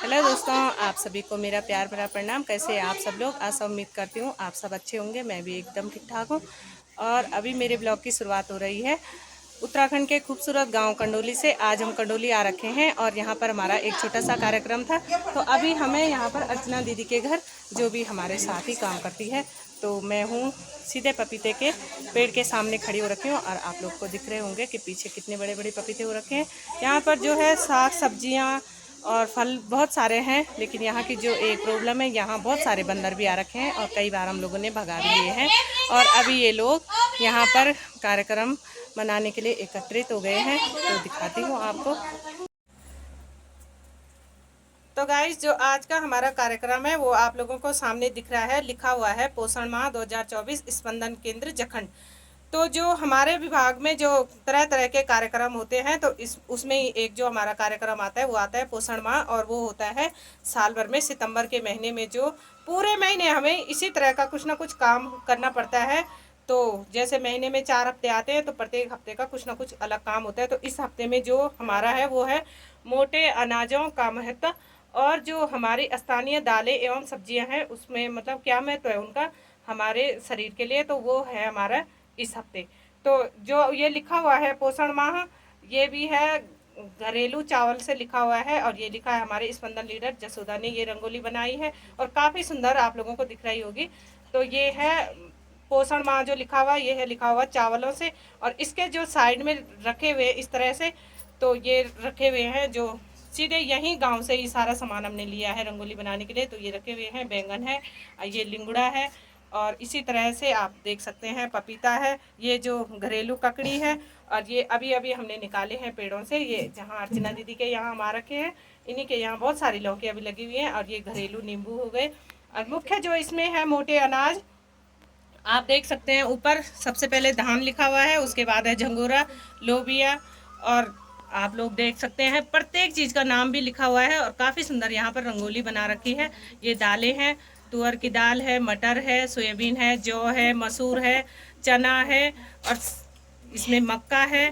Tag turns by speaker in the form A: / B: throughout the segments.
A: Hello दोस्तों, आप सभी को मेरा प्यार भरा प्रणाम। कैसे हैं आप सब लोग? आशा उम्मीद करती हूँ आप सब अच्छे होंगे। मैं भी एकदम ठीक ठाक हूँ। और अभी मेरे ब्लॉग की शुरुआत हो रही है उत्तराखंड के खूबसूरत गांव कंडोली से। आज हम कंडोली आ रखे हैं और यहाँ पर हमारा एक छोटा सा कार्यक्रम था। तो अभी हमें यहाँ पर अर्चना दीदी के घर, जो भी हमारे साथ ही काम करती है, तो मैं हूँ सीधे पपीते के पेड़ के सामने खड़ी हो रखी हूँ। और आप लोग को दिख रहे होंगे कि पीछे कितने बड़े बड़े पपीते हो रखे हैं। यहाँ पर जो है साग सब्जियाँ और फल बहुत सारे हैं, लेकिन यहाँ की जो एक प्रॉब्लम है, यहाँ बहुत सारे बंदर भी आ रखे हैं और कई बार हम लोगों ने भगा भी लिए हैं। और अभी ये लोग यहाँ पर कार्यक्रम मनाने के लिए एकत्रित हो गए हैं, तो दिखाती हूँ आपको। तो गाइस, जो आज का हमारा कार्यक्रम है वो आप लोगों को सामने दिख रहा है, लिखा हुआ है पोषण माह 2024 स्पंदन केंद्र जखंड। तो जो हमारे विभाग में जो तरह तरह के कार्यक्रम होते हैं, तो इस उसमें ही एक जो हमारा कार्यक्रम आता है वो आता है पोषण माह। और वो होता है साल भर में सितंबर के महीने में, जो पूरे महीने हमें इसी तरह का कुछ ना कुछ काम करना पड़ता है। तो जैसे महीने में 4 हफ्ते आते हैं, तो प्रत्येक हफ्ते का कुछ ना कुछ अलग काम होता है। तो इस हफ्ते में जो हमारा है वो है मोटे अनाजों का महत्व। और जो हमारी स्थानीय दालें एवं सब्जियां हैं उसमें मतलब क्या महत्व है उनका हमारे शरीर के लिए, तो वो है हमारा इस हफ्ते। तो जो ये लिखा हुआ है पोषण माह, ये भी है घरेलू चावल से लिखा हुआ है। और ये लिखा है हमारे स्पंदन लीडर जसोदा ने ये रंगोली बनाई है और काफ़ी सुंदर आप लोगों को दिख रही होगी। तो ये है पोषण माह जो लिखा हुआ, ये है लिखा हुआ चावलों से। और इसके जो साइड में रखे हुए इस तरह से, तो ये रखे हुए हैं जो सीधे यहीं गांव से ही सारा सामान हमने लिया है रंगोली बनाने के लिए। तो ये रखे हुए हैं बैंगन है, ये लिंगड़ा है, और इसी तरह से आप देख सकते हैं पपीता है, ये जो घरेलू ककड़ी है। और ये अभी अभी हमने निकाले हैं पेड़ों से, ये जहाँ अर्चना दीदी के यहाँ हम आ रखे हैं, इन्हीं के यहाँ बहुत सारी लौकी अभी लगी हुई हैं। और ये घरेलू नींबू हो गए। और मुख्य जो इसमें है मोटे अनाज, आप देख सकते हैं ऊपर सबसे पहले धान लिखा हुआ है, उसके बाद है झंगोरा, लोबिया, और आप लोग देख सकते हैं प्रत्येक चीज़ का नाम भी लिखा हुआ है। और काफ़ी सुंदर यहाँ पर रंगोली बना रखी है। ये दालें हैं, तुअर की दाल है, मटर है, सोयाबीन है, जौ है, मसूर है, चना है, और इसमें मक्का है,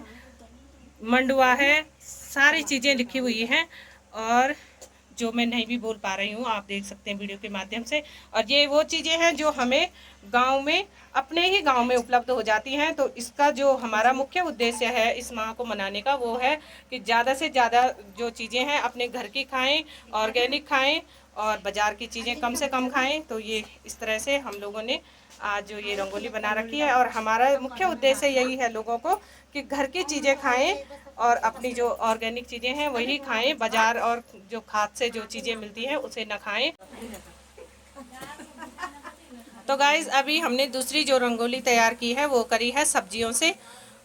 A: मंडुआ है, सारी चीज़ें लिखी हुई हैं। और जो मैं नहीं भी बोल पा रही हूँ, आप देख सकते हैं वीडियो के माध्यम से। और ये वो चीज़ें हैं जो हमें गांव में, अपने ही गांव में उपलब्ध हो जाती हैं। तो इसका जो हमारा मुख्य उद्देश्य है इस माह को मनाने का, वो है कि ज़्यादा से ज़्यादा जो चीज़ें हैं अपने घर की खाएं, ऑर्गेनिक खाएं, और बाज़ार की चीज़ें कम से कम खाएं। तो ये इस तरह से हम लोगों ने आज जो ये रंगोली बना रखी है। और हमारा मुख्य उद्देश्य यही है लोगों को कि घर की चीज़ें खाएं और अपनी जो ऑर्गेनिक चीज़ें हैं वही खाएं, बाजार और जो खाद से जो चीज़ें मिलती हैं उसे न खाएं। तो गाइज, अभी हमने दूसरी जो रंगोली तैयार की है वो करी है सब्जियों से।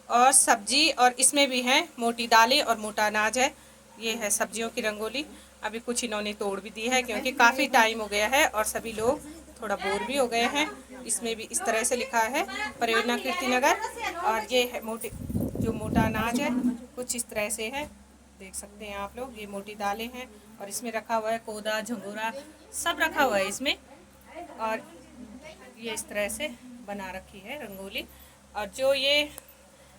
A: और सब्जी, और इसमें भी है मोटी दालें और मोटा अनाज है। ये है सब्जियों की रंगोली। अभी कुछ इन्होंने तोड़ भी दी है क्योंकि काफ़ी टाइम हो गया है और सभी लोग थोड़ा बोर भी हो गए हैं। इसमें भी इस तरह से लिखा है परियोजना कीर्तिनगर। और ये है मोटी, जो मोटा अनाज है कुछ इस तरह से है, देख सकते हैं आप लोग। ये मोटी दालें हैं और इसमें रखा हुआ है कोदा, झंगोरा, सब रखा हुआ है इसमें। और ये इस तरह से बना रखी है रंगोली। और जो ये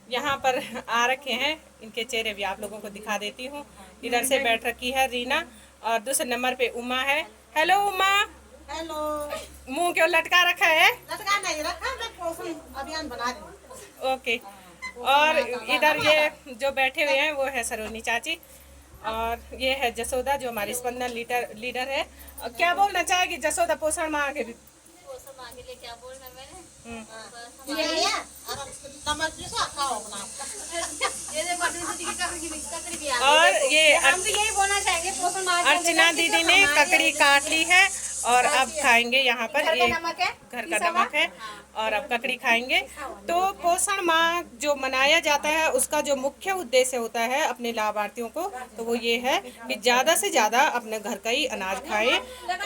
A: यहाँ पर आ रखे हैं इनके चेहरे भी आप लोगों को दिखा देती हूँ। इधर से बैठ रखी है रीना, और दूसरे नंबर पे उमा है। हेलो उमा।
B: हेलो।
A: मुंह क्यों लटका रखा है?
B: लटका नहीं रखा, मैं पोषण अभियान बना रही हूँ।
A: ओके। और इधर ये जो बैठे हुए हैं वो है सरोनी चाची, और ये है जसोदा जो हमारी स्पंदन लीडर है। क्या बोलना चाहेगी जसोदा पोषण माह के?
C: क्या बोलना मैंने?
A: और ये
C: हम भी यही बोलना चाहेंगे, पोषण माह
A: अर्चना दीदी ने ककड़ी काट ली है और अब खाएंगे यहाँ पर। ये घर का नमक है और अब ककड़ी खाएंगे। तो पोषण माह जो मनाया जाता है उसका जो मुख्य उद्देश्य होता है अपने लाभार्थियों को, तो वो ये है कि ज़्यादा से ज़्यादा अपने घर का ही अनाज खाएं।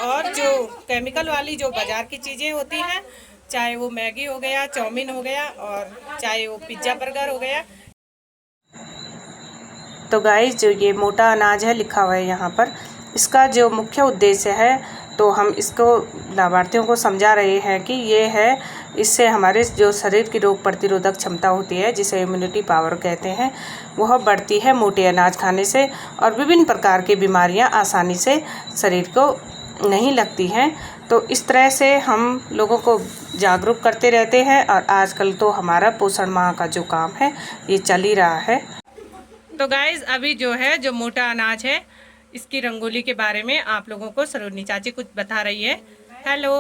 A: और जो केमिकल वाली जो बाज़ार की चीज़ें होती हैं, चाहे वो मैगी हो गया, चाउमीन हो गया, और चाहे वो पिज्ज़ा बर्गर हो गया। तो गाइस, जो ये मोटा अनाज है लिखा हुआ है यहाँ पर, इसका जो मुख्य उद्देश्य है तो हम इसको लाभार्थियों को समझा रहे हैं कि ये है, इससे हमारे जो शरीर की रोग प्रतिरोधक क्षमता होती है, जिसे इम्यूनिटी पावर कहते हैं, वह बढ़ती है मोटे अनाज खाने से, और विभिन्न प्रकार की बीमारियां आसानी से शरीर को नहीं लगती हैं। तो इस तरह से हम लोगों को जागरूक करते रहते हैं, और आजकल तो हमारा पोषण माह का जो काम है ये चल ही रहा है। तो गाइज अभी जो है जो मोटा अनाज है, इसकी रंगोली के बारे में आप लोगों को सरोजनी चाची कुछ बता रही है। हेलो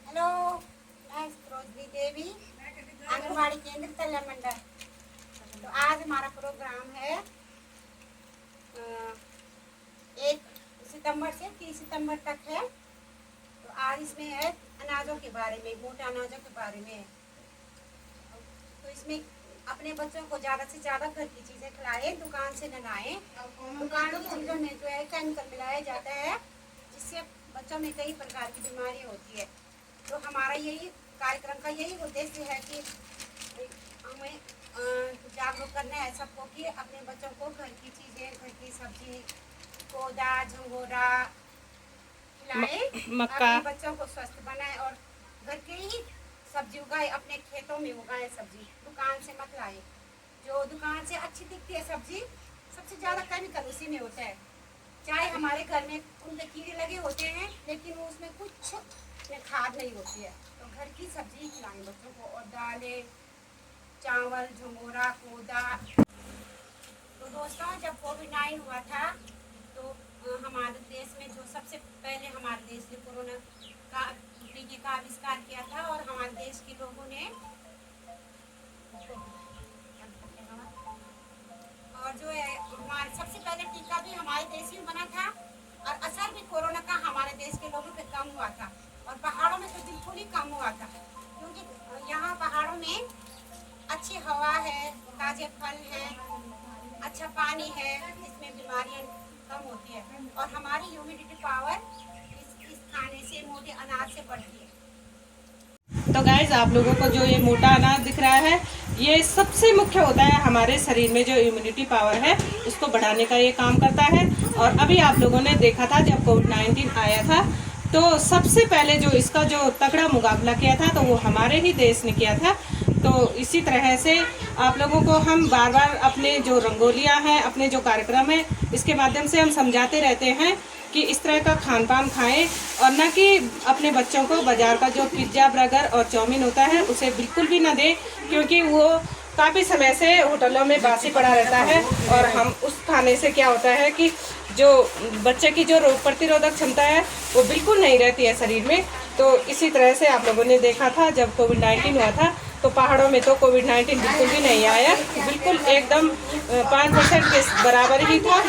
B: हेलो, मैं सरोजनी देवी, आंगनबाड़ी केंद्र तल्ला मंडल। तो आज हमारा प्रोग्राम है 1 सितंबर से 30 सितंबर तक है। तो आज इसमें है अनाजों के बारे में, मोटे अनाजों के बारे में। तो इसमें अपने बच्चों को ज़्यादा से ज़्यादा घर की चीज़ें खिलाएं, दुकान से न लाएं। दुकानों की चीज़ों में जो है केमिकल मिलाया जाता है, जिससे बच्चों में कई प्रकार की बीमारी होती है। तो हमारा यही कार्यक्रम का यही उद्देश्य है कि हमें जागरूक करना है सबको कि अपने बच्चों को घर की चीज़ें, घर की सब्जी, पौधा, झंगोरा खिलाएं,
A: मक्का,
B: अपने बच्चों को स्वस्थ बनाएं और घर के ही सब्जी उगाए, अपने खेतों में उगाए सब्जी, दुकान से मत लाए। जो दुकान से अच्छी दिखती है सब्जी, सबसे ज़्यादा केमिकल उसी में होता है। चाहे हमारे घर में उनके कीड़े लगे होते हैं, लेकिन वो उसमें कुछ खाद नहीं होती है। तो घर की सब्जी खिलाएं बच्चों को, और दालें, चावल, झंगोरा, कोदा। तो दोस्तों, जब कोविड-19 हुआ था तो हमारे देश में जो सबसे पहले हमारे देश ने कोरोना का टीके का आविष्कार किया था, और हमारे देश के लोगों ने और जो है हमारे सबसे पहले टीका भी हमारे देश में बना था, और असर भी कोरोना का हमारे देश के लोगों पे कम हुआ था, और पहाड़ों में तो बिल्कुल ही कम हुआ था, क्योंकि यहाँ पहाड़ों में अच्छी हवा है, ताजे फल हैं, अच्छा पानी है, इसमें बीमारियाँ कम होती है, और हमारी ह्यूमिडिटी पावर इस खाने से, मोटे अनाज से बढ़ती है।
A: तो गाइज आप लोगों को जो ये मोटा अनाज दिख रहा है, ये सबसे मुख्य होता है हमारे शरीर में जो इम्यूनिटी पावर है उसको बढ़ाने का ये काम करता है। और अभी आप लोगों ने देखा था जब कोविड-19 आया था, तो सबसे पहले जो इसका जो तगड़ा मुकाबला किया था तो वो हमारे ही देश ने किया था। तो इसी तरह से आप लोगों को हम बार बार अपने जो रंगोलियाँ हैं, अपने जो कार्यक्रम है, इसके माध्यम से हम समझाते रहते हैं कि इस तरह का खान पान खाएं, और न कि अपने बच्चों को बाजार का जो पिज्ज़ा, बर्गर और चाउमीन होता है उसे बिल्कुल भी ना दें, क्योंकि वो काफ़ी समय से होटलों में बासी पड़ा रहता है, और हम उस खाने से क्या होता है कि जो बच्चे की जो रोग प्रतिरोधक क्षमता है वो बिल्कुल नहीं रहती है शरीर में। तो इसी तरह से आप लोगों ने देखा था जब कोविड-19 हुआ था, तो पहाड़ों में तो कोविड-19 बिल्कुल भी नहीं आया, बिल्कुल एकदम 5% के बराबर ही था।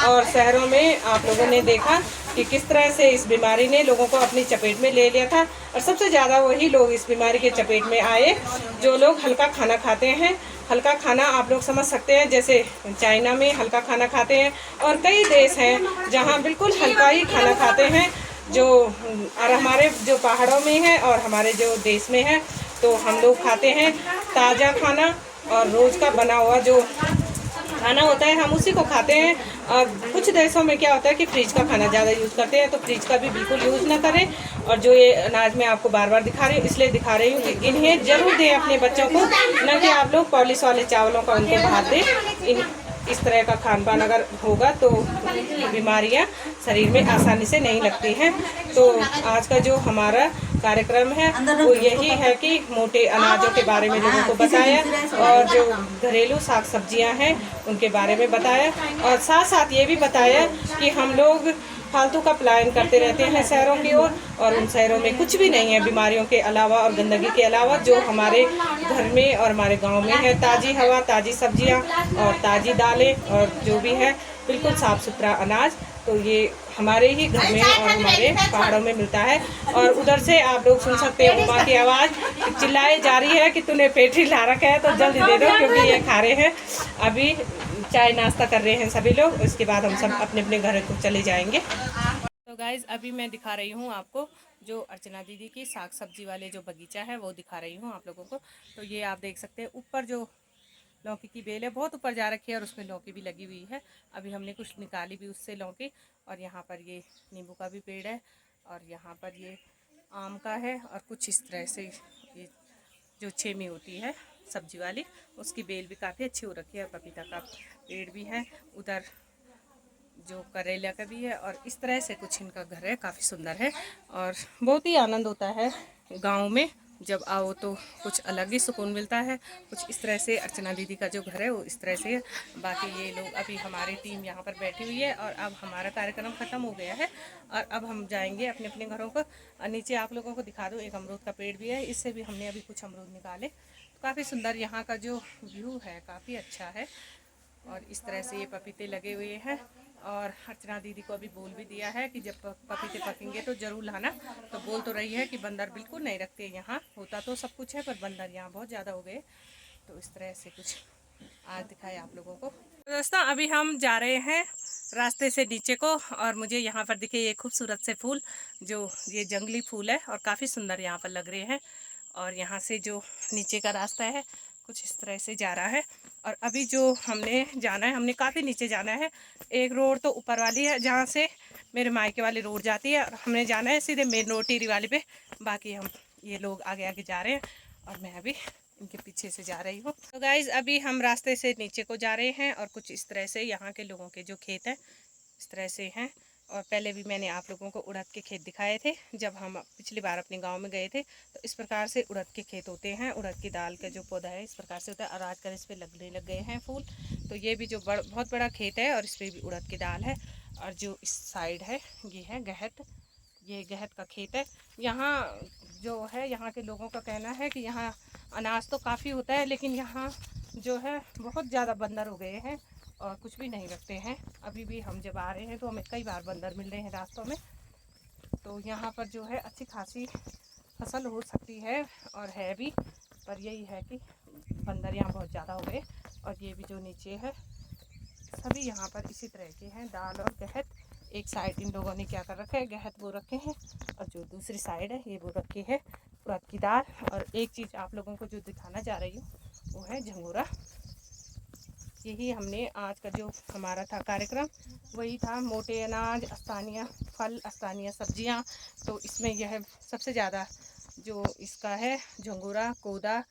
A: और शहरों में आप लोगों ने देखा कि किस तरह से इस बीमारी ने लोगों को अपनी चपेट में ले लिया था, और सबसे ज़्यादा वही लोग इस बीमारी के चपेट में आए जो लोग हल्का खाना खाते हैं। हल्का खाना आप लोग समझ सकते हैं, जैसे चाइना में हल्का खाना खाते हैं, और कई देश हैं जहाँ बिल्कुल हल्का ही खाना खाते हैं, जो और हमारे जो पहाड़ों में है और हमारे जो देश में है, तो हम लोग खाते हैं ताज़ा खाना, और रोज़ का बना हुआ जो खाना होता है हम उसी को खाते हैं। और कुछ देशों में क्या होता है कि फ्रिज का खाना ज़्यादा यूज़ करते हैं, तो फ्रिज का भी बिल्कुल यूज़ ना करें। और जो ये अनाज मैं आपको बार बार दिखा रही हूँ, इसलिए दिखा रही हूँ कि इन्हें ज़रूर दें अपने बच्चों को, न कि आप लोग पॉलिश वाले चावलों का उनको भात दें। इस तरह का खान पान अगर होगा तो बीमारियां शरीर में आसानी से नहीं लगती हैं। तो आज का जो हमारा कार्यक्रम है वो यही है कि मोटे अनाजों के बारे में लोगों को बताया, और जो घरेलू साग सब्जियां हैं उनके बारे में बताया, और साथ साथ ये भी बताया कि हम लोग फालतू का पलायन करते रहते हैं शहरों की ओर, और उन शहरों में कुछ भी नहीं है बीमारियों के अलावा और गंदगी के अलावा, जो हमारे घर में और हमारे गांव में है। ताज़ी हवा, ताज़ी सब्जियां और ताज़ी दालें, और जो भी है बिल्कुल साफ़ सुथरा अनाज, तो ये हमारे ही घर में और हमारे पहाड़ों में मिलता है। और उधर से आप लोग सुन सकते हैं उमा की आवाज़ चिल्लाए जा रही है कि तूने पेट्री ला रखा है तो जल्दी दे दो, क्योंकि ये खा रहे हैं। अभी चाय नाश्ता कर रहे हैं सभी लोग, उसके बाद हम सब अपने अपने घर को चले जाएंगे। तो गाइज अभी मैं दिखा रही हूँ आपको जो अर्चना दीदी की साग सब्जी वाले जो बगीचा है वो दिखा रही हूँ आप लोगों को। तो ये आप देख सकते हैं ऊपर जो लौकी की बेल है बहुत ऊपर जा रखी है, और उसमें लौकी भी लगी हुई है। अभी हमने कुछ निकाली भी उससे लौकी, और यहाँ पर ये नींबू का भी पेड़ है, और यहाँ पर ये आम का है और कुछ इस तरह से ये जो छेमी होती है सब्जी वाली, उसकी बेल भी काफ़ी अच्छी हो रखी है। पपीता का पेड़ भी है, उधर जो करेला का भी है, और इस तरह से कुछ इनका घर है, काफ़ी सुंदर है। और बहुत ही आनंद होता है गांव में, जब आओ तो कुछ अलग ही सुकून मिलता है। कुछ इस तरह से अर्चना दीदी का जो घर है वो इस तरह से है। बाकी ये लोग अभी हमारी टीम यहाँ पर बैठी हुई है और अब हमारा कार्यक्रम ख़त्म हो गया है और अब हम जाएंगे अपने अपने घरों को। और नीचे आप लोगों को दिखा दूँ, एक अमरूद का पेड़ भी है, इससे भी हमने अभी कुछ अमरूद निकाले। तो काफ़ी सुंदर यहाँ का जो व्यू है, काफ़ी अच्छा है। और इस तरह से ये पपीते लगे हुए हैं। और अर्चना दीदी को अभी बोल भी दिया है कि जब पपीते पकेंगे तो ज़रूर लाना। तो बोल तो रही है कि बंदर बिल्कुल नहीं रखते यहाँ, होता तो सब कुछ है पर बंदर यहाँ बहुत ज़्यादा हो गए। तो इस तरह से कुछ आज दिखाए आप लोगों को। तो दोस्तों अभी हम जा रहे हैं रास्ते से नीचे को, और मुझे यहाँ पर दिखे ये खूबसूरत से फूल, जो ये जंगली फूल है और काफ़ी सुंदर यहाँ पर लग रहे हैं। और यहाँ से जो नीचे का रास्ता है कुछ इस तरह से जा रहा है। और अभी जो हमने जाना है, हमने काफ़ी नीचे जाना है। एक रोड तो ऊपर वाली है जहाँ से मेरे मायके वाली रोड जाती है, और हमने जाना है सीधे मेन रोड टिहरी वाली पे। बाकी हम ये लोग आगे आगे जा रहे हैं और मैं अभी इनके पीछे से जा रही हूँ। तो गाइज़ अभी हम रास्ते से नीचे को जा रहे हैं और कुछ इस तरह से यहाँ के लोगों के जो खेत हैं इस तरह से हैं। और पहले भी मैंने आप लोगों को उड़द के खेत दिखाए थे जब हम पिछली बार अपने गांव में गए थे। तो इस प्रकार से उड़द के खेत होते हैं, उड़द की दाल का जो पौधा है इस प्रकार से होता है। और आजकल इस पर लगने लग गए हैं फूल। तो ये भी जो बहुत बड़ा खेत है और इस पर भी उड़द की दाल है। और जो इस साइड है ये है गहत, ये गहत का खेत है। यहाँ जो है यहाँ के लोगों का कहना है कि यहाँ अनाज तो काफ़ी होता है, लेकिन यहाँ जो है बहुत ज़्यादा बंदर हो गए हैं और कुछ भी नहीं रखते हैं। अभी भी हम जब आ रहे हैं तो हमें कई बार बंदर मिल रहे हैं रास्तों में। तो यहाँ पर जो है अच्छी खासी फसल हो सकती है और है भी, पर यही है कि बंदर यहाँ बहुत ज़्यादा हो गए। और ये भी जो नीचे है सभी यहाँ पर इसी तरह के हैं, दाल और गहत। एक साइड इन लोगों ने क्या कर रखा है, गहत बो रखे हैं, और जो दूसरी साइड है ये बो रखी है उड़द की दाल। और एक चीज़ आप लोगों को जो दिखाना चाह रही हूँ वो है झंगोरा। यही हमने आज का जो हमारा था कार्यक्रम वही था, मोटे अनाज, स्थानीय फल, स्थानीय सब्जियां। तो इसमें यह सबसे ज़्यादा जो इसका है झंगोरा कोदा,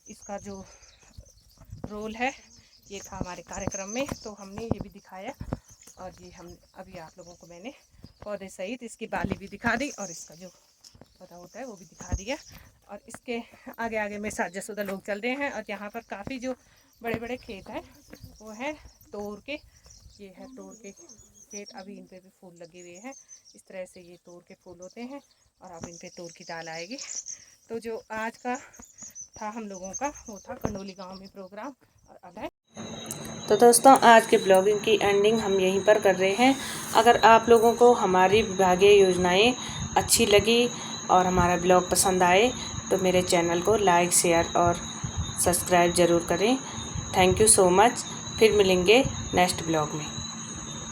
A: इसका जो रोल है ये था हमारे कार्यक्रम में। तो हमने ये भी दिखाया और ये हम अभी आप लोगों को मैंने पौधे सहित इसकी बाली भी दिखा दी और इसका जो पौधा होता है वो भी दिखा दिया। और इसके आगे आगे में साथ जसोदा लोग चल रहे हैं। और यहाँ पर काफ़ी जो बड़े बड़े खेत हैं वो है तोर के, ये है तोर के खेत। अभी इन पे भी फूल लगे हुए हैं, इस तरह से ये तोर के फूल होते हैं और अब इन पे तोर की दाल आएगी। तो जो आज का था हम लोगों का वो था कंडोली गांव में प्रोग्राम। और अब है तो दोस्तों आज के ब्लॉगिंग की एंडिंग हम यहीं पर कर रहे हैं। अगर आप लोगों को हमारी विभागीय योजनाएं अच्छी लगी और हमारा ब्लॉग पसंद आए तो मेरे चैनल को लाइक, शेयर और सब्सक्राइब ज़रूर करें। Thank you so much. फिर मिलेंगे नेक्स्ट ब्लॉग में।